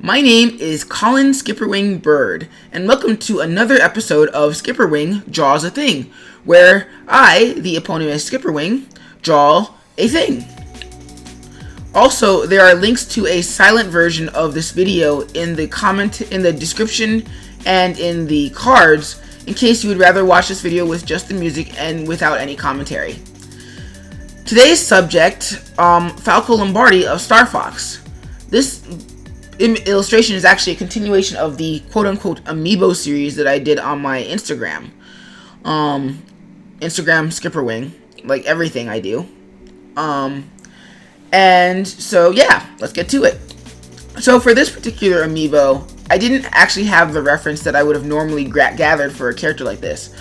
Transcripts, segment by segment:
My name is Colin SkipperWing Bird, and welcome to another episode of SkipperWing Draws a Thing, where I, the eponymous SkipperWing, draw a thing. Also, there are links to a silent version of this video in the description and in the cards, in case you would rather watch this video with just the music and without any commentary. Today's subject, Falco Lombardi of Star Fox. This illustration is actually a continuation of the quote-unquote amiibo series that I did on my Instagram. Instagram SkipperWing, like everything I do. And so yeah, let's get to it. So for this particular amiibo, I didn't actually have the reference that I would have normally gathered for a character like this.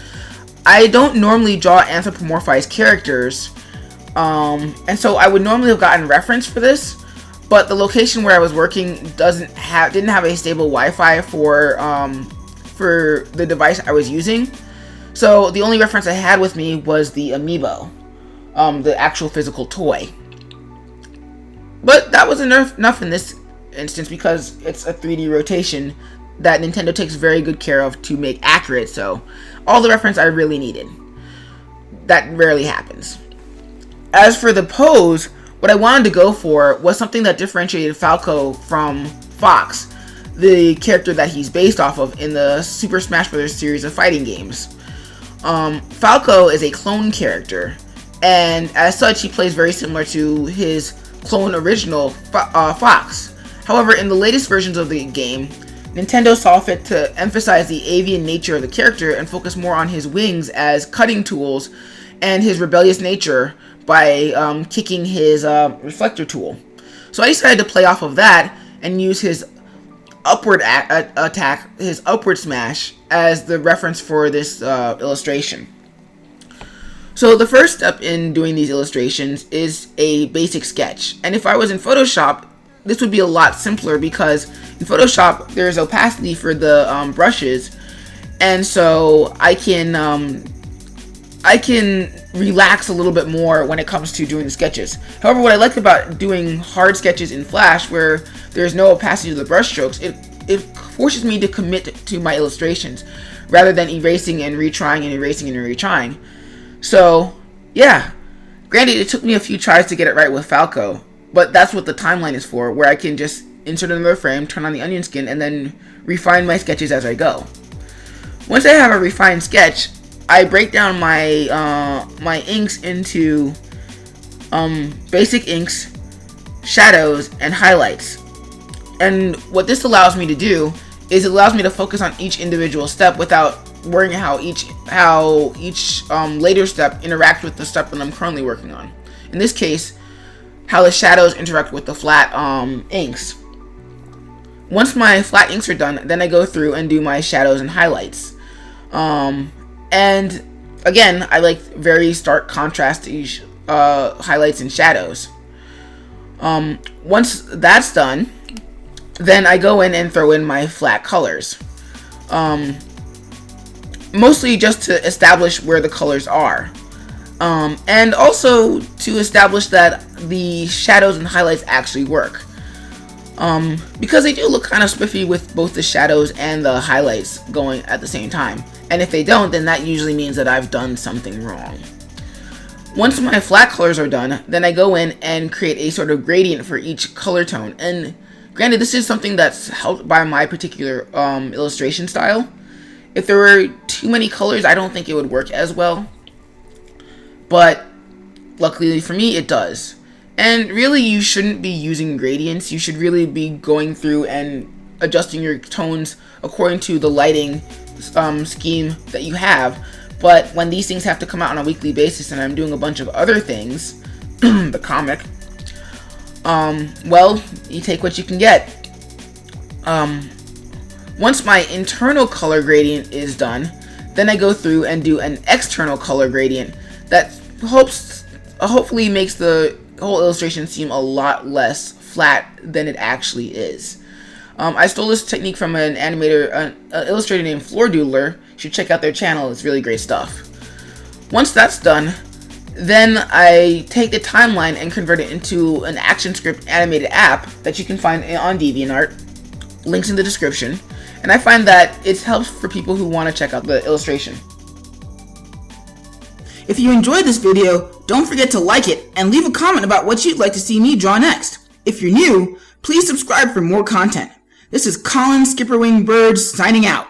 I don't normally draw anthropomorphized characters, and so I would normally have gotten reference for this, but the location where I was working didn't have a stable Wi-Fi for the device I was using. So the only reference I had with me was the amiibo, the actual physical toy. But that was enough in this instance because it's a 3D rotation that Nintendo takes very good care of to make accurate, so all the reference I really needed. That rarely happens. As for the pose, what I wanted to go for was something that differentiated Falco from Fox, the character that he's based off of in the Super Smash Bros. Series of fighting games. Falco is a clone character, and as such he plays very similar to his clone original Fox. However, in the latest versions of the game, Nintendo saw fit to emphasize the avian nature of the character and focus more on his wings as cutting tools and his rebellious nature by kicking his reflector tool. So I decided to play off of that and use his upward attack, his upward smash, as the reference for this illustration. So the first step in doing these illustrations is a basic sketch. And if I was in Photoshop, this would be a lot simpler because in Photoshop there's opacity for the brushes, and so I can relax a little bit more when it comes to doing the sketches. However, what I like about doing hard sketches in Flash, where there's no opacity to the brush strokes, it forces me to commit to my illustrations rather than erasing and retrying and erasing and retrying. So yeah, granted it took me a few tries to get it right with Falco, but that's what the timeline is for, where I can just insert another frame, turn on the onion skin, and then refine my sketches as I go. Once I have a refined sketch, I break down my my inks into basic inks, shadows, and highlights. And what this allows me to do is it allows me to focus on each individual step without worrying how each later step interacts with the step that I'm currently working on. In this case, how the shadows interact with the flat inks. Once my flat inks are done, then I go through and do my shadows and highlights. And again, I like very stark contrast to each highlights and shadows. Once that's done, then I go in and throw in my flat colors. Mostly just to establish where the colors are. And also to establish that the shadows and highlights actually work. Because they do look kind of spiffy with both the shadows and the highlights going at the same time. And if they don't, then that usually means that I've done something wrong. Once my flat colors are done, then I go in and create a sort of gradient for each color tone. And granted, this is something that's helped by my particular illustration style. If there were too many colors, I don't think it would work as well. But luckily for me, it does. And really, you shouldn't be using gradients. You should really be going through and adjusting your tones according to the lighting scheme that you have. But when these things have to come out on a weekly basis and I'm doing a bunch of other things, the comic, well, you take what you can get. Once my internal color gradient is done, then I go through and do an external color gradient that hopefully makes the whole illustration seem a lot less flat than it actually is. I stole this technique from an animator, an illustrator named Floor Doodler. You should check out their channel, it's really great stuff. Once that's done, then I take the timeline and convert it into an ActionScript animated app that you can find on DeviantArt. links in the description, and I find that it helps for people who want to check out the illustration. If you enjoyed this video, don't forget to like it and leave a comment about what you'd like to see me draw next. If you're new, please subscribe for more content. This is Colin SkipperWing Birds signing out.